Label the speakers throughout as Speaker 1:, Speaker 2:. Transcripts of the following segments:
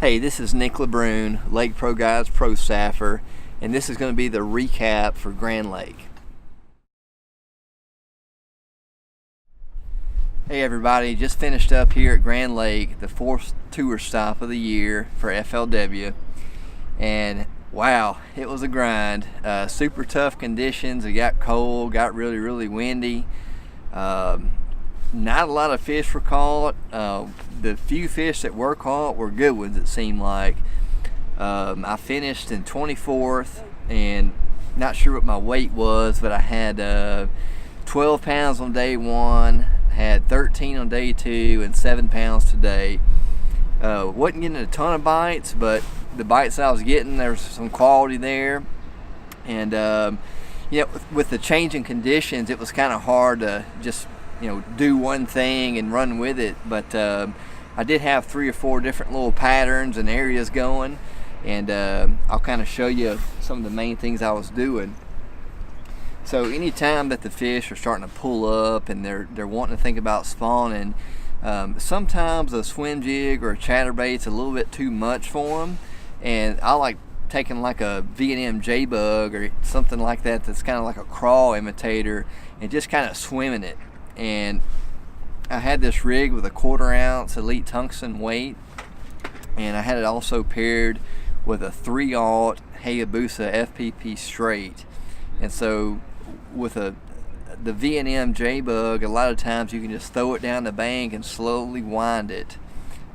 Speaker 1: Hey, this is Nick LeBrun, Lake Pro Guides Pro Staffer, and this is going to be the recap for Grand Lake. Hey everybody, just finished up here at Grand Lake, the 4th tour stop of the year for FLW, and wow, it was a grind. Super tough conditions. It got cold, got really windy. Not a lot of fish were caught. The few fish that were caught were good ones, it seemed like. I finished in 24th, and not sure what my weight was, but I had 12 pounds on day 1, had 13 on day 2, and 7 pounds today. Wasn't getting a ton of bites, but the bites I was getting, there was some quality there. And with the changing conditions, it was kind of hard to just do one thing and run with it, but I did have 3 or 4 different little patterns and areas going, and I'll kind of show you some of the main things I was doing. So anytime that the fish are starting to pull up and they're wanting to think about spawning, sometimes a swim jig or a chatterbait's a little bit too much for them, and I like taking like a V&M J-bug or something like that that's kind of like a crawl imitator and just kind of swimming it. And I had this rig with a 1/4 ounce elite tungsten weight, and I had it also paired with a 3/0 Hayabusa FPP straight. And so with the V&M J-bug, a lot of times you can just throw it down the bank and slowly wind it,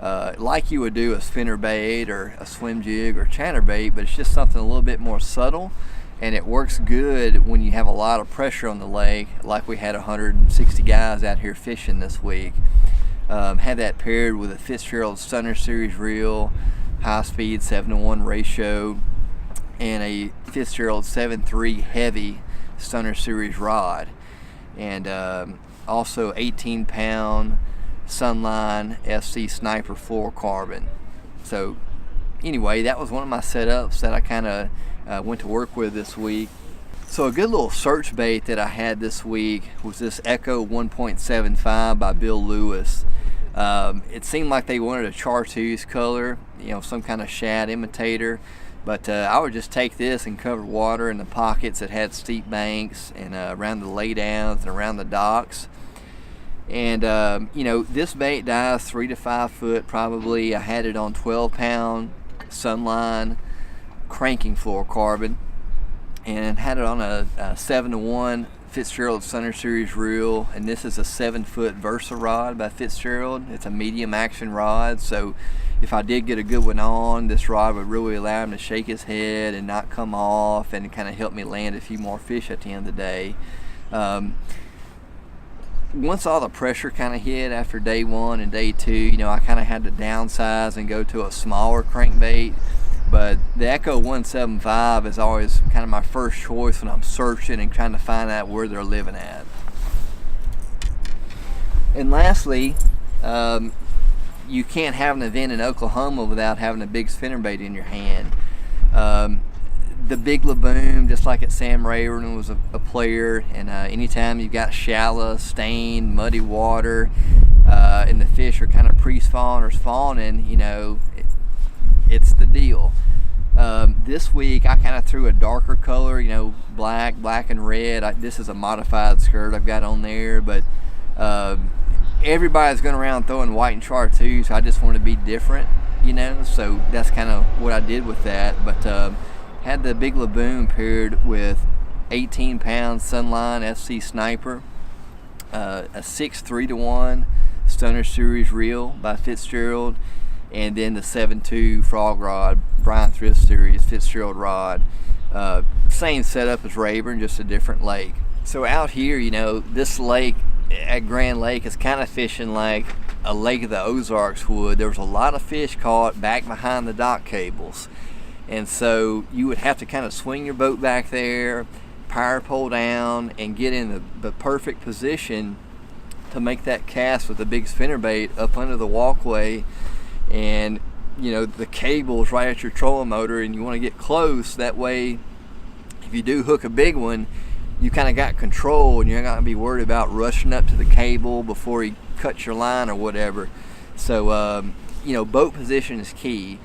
Speaker 1: like you would do a spinnerbait or a swim jig or chatterbait, but it's just something a little bit more subtle. And it works good when you have a lot of pressure on the lake, like we had 160 guys out here fishing this week. Had that paired with a Fitzgerald Stunner Series reel, high speed 7-to-1 ratio, and a Fitzgerald 7.3 heavy Stunner Series rod, and also 18-pound Sunline FC Sniper fluorocarbon. So anyway, that was one of my setups that I kind of went to work with this week. So a good little search bait that I had this week was this Echo 1.75 by Bill Lewis. It seemed like they wanted a chartreuse color, some kind of shad imitator, but I would just take this and cover water in the pockets that had steep banks and around the laydowns and around the docks. And this bait dives 3 to 5 foot probably. I had it on 12-pound Sunline cranking fluorocarbon, and had it on a 7-to-1 Fitzgerald Stunner Series reel, and this is a 7-foot Versa rod by Fitzgerald. It's a medium action rod, so if I did get a good one on, this rod would really allow him to shake his head and not come off, and kind of help me land a few more fish at the end of the day. Once all the pressure kind of hit after day 1 and day 2, I kind of had to downsize and go to a smaller crankbait. But the Echo 175 is always kind of my first choice when I'm searching and trying to find out where they're living at. And lastly, you can't have an event in Oklahoma without having a big spinnerbait in your hand. The Big LeBrun, just like at Sam Rayburn, was a player, and anytime you've got shallow, stained, muddy water, and the fish are kind of pre-spawn or spawning, it's the deal. This week I kind of threw a darker color, black and red. This is a modified skirt I've got on there, but everybody's going around throwing white and chartreuse, so I just wanted to be different, so that's kind of what I did with that. But had the Big LeBrun paired with 18-pound Sunline FC Sniper, a 6 3-to-1 Stunner Series reel by Fitzgerald, and then the 7.2 frog rod, Bryant Thrift Series Fitzgerald rod. Same setup as Rayburn, just a different lake. So out here, this lake at Grand Lake is kind of fishing like a lake of the Ozarks would. There was a lot of fish caught back behind the dock cables. And so you would have to kind of swing your boat back there, power pole down, and get in the perfect position to make that cast with a big spinnerbait up under the walkway. And the cable's right at your trolling motor, and you want to get close. That way, if you do hook a big one, you kind of got control, and you're not going to be worried about rushing up to the cable before he cuts your line or whatever. So boat position is key.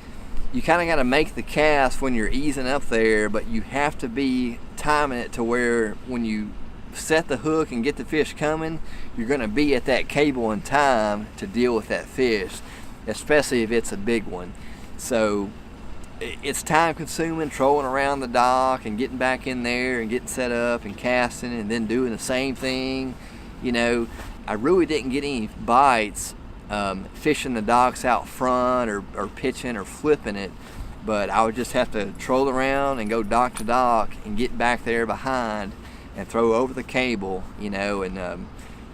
Speaker 1: You kind of got to make the cast when you're easing up there, but you have to be timing it to where when you set the hook and get the fish coming, you're going to be at that cable in time to deal with that fish, especially if it's a big one. So it's time consuming trolling around the dock and getting back in there and getting set up and casting and then doing the same thing. I really didn't get any bites fishing the docks out front or pitching or flipping it, but I would just have to troll around and go dock to dock and get back there behind and throw over the cable, and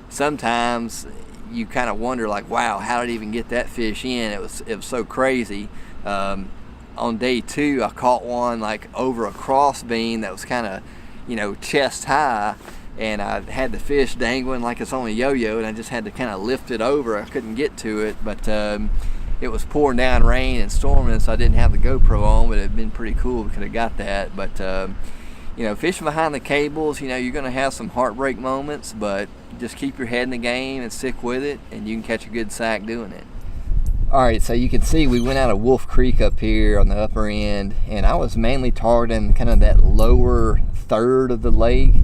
Speaker 1: sometimes you kind of wonder, like, wow, how did I even get that fish in? It was so crazy. On day 2, I caught one like over a cross beam that was kind of chest high, and I had the fish dangling like it's on a yo-yo, and I just had to kind of lift it over. I couldn't get to it, but it was pouring down rain and storming, so I didn't have the GoPro on, but it'd been pretty cool if I could have got that. But fishing behind the cables, you're going to have some heartbreak moments, but just keep your head in the game and stick with it, and you can catch a good sack doing it. All right, so you can see we went out of Wolf Creek up here on the upper end, and I was mainly targeting kind of that lower third of the lake.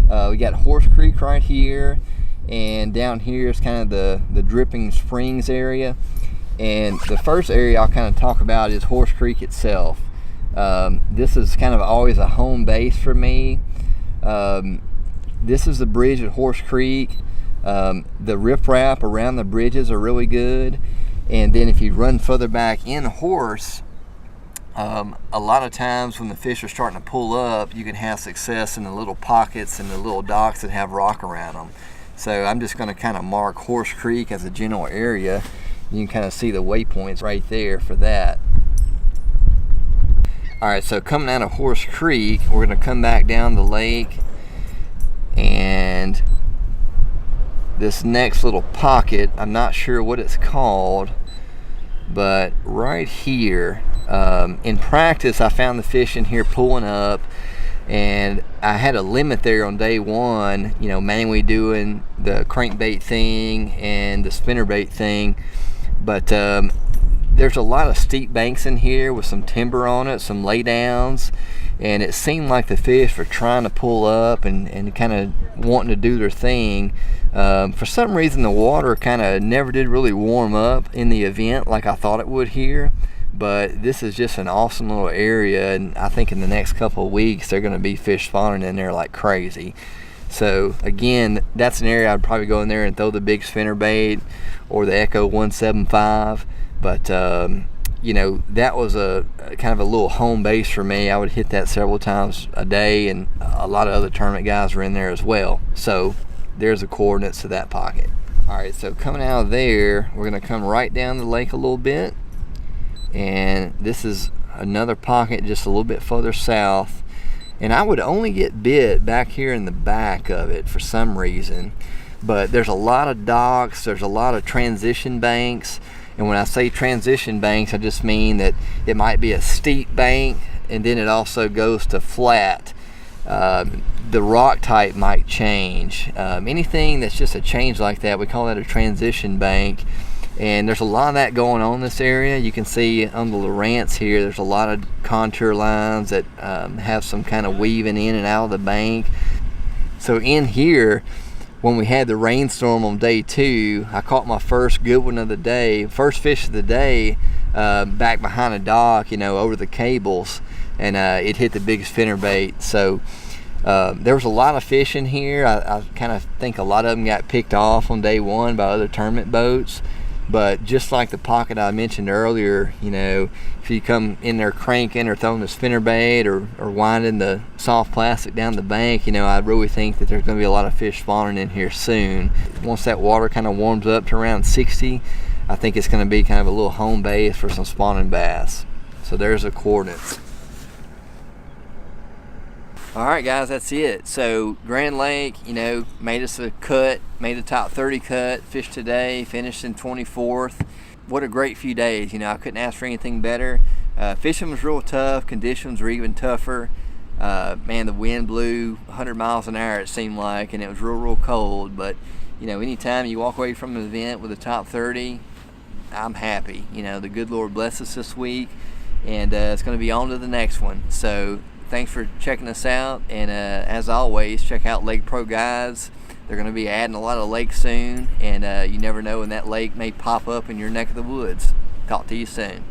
Speaker 1: We got Horse Creek right here, and down here is kind of the Dripping Springs area. And the first area I'll kind of talk about is Horse Creek itself. This is kind of always a home base for me. This is the bridge at Horse Creek. The riprap around the bridges are really good. And then if you run further back in Horse, a lot of times when the fish are starting to pull up, you can have success in the little pockets and the little docks that have rock around them. So I'm just going to kind of mark Horse Creek as a general area. You can kind of see the waypoints right there for that. All right, so coming out of Horse Creek, we're going to come back down the lake, and this next little pocket, I'm not sure what it's called, but right here, in practice, I found the fish in here pulling up, and I had a limit there on day 1, mainly doing the crankbait thing and the spinnerbait thing, but there's a lot of steep banks in here with some timber on it, some laydowns, and it seemed like the fish were trying to pull up and kind of wanting to do their thing. For some reason, the water kind of never did really warm up in the event like I thought it would here, but this is just an awesome little area, and I think in the next couple of weeks they're going to be fish spawning in there like crazy. So again, that's an area I'd probably go in there and throw the big spinnerbait or the Echo 175, but that was a kind of a little home base for me. I would hit that several times a day, and a lot of other tournament guys were in there as well. So there's the coordinates to that pocket. All right, so coming out of there, we're going to come right down the lake a little bit, and this is another pocket just a little bit further south, and I would only get bit back here in the back of it for some reason, but there's a lot of docks, there's a lot of transition banks. And when I say transition banks, I just mean that it might be a steep bank, and then it also goes to flat. The rock type might change. Anything that's just a change like that, we call that a transition bank. And there's a lot of that going on in this area. You can see on the Lowrance here, there's a lot of contour lines that have some kind of weaving in and out of the bank. So in here, when we had the rainstorm on day 2, I caught my first good one of the day, first fish of the day, back behind a dock, over the cables, and it hit the biggest spinnerbait. So there was a lot of fish in here. I kind of think a lot of them got picked off on day 1 by other tournament boats. But just like the pocket I mentioned earlier, if you come in there cranking or throwing the spinnerbait or winding the soft plastic down the bank, I really think that there's going to be a lot of fish spawning in here soon. Once that water kind of warms up to around 60, I think it's going to be kind of a little home base for some spawning bass. So there's the coordinates. All right, guys, that's it. So Grand Lake, made us a cut, made a top 30 cut, fished today, finished in 24th. What a great few days. I couldn't ask for anything better. Fishing was real tough. Conditions were even tougher. Man, the wind blew 100 miles an hour, it seemed like, and it was real cold. But, anytime you walk away from an event with a top 30, I'm happy. You know, the good Lord bless us this week, and it's going to be on to the next one. So thanks for checking us out, and as always, check out Lake Pro Guides. They're going to be adding a lot of lakes soon, and you never know when that lake may pop up in your neck of the woods. Talk to you soon.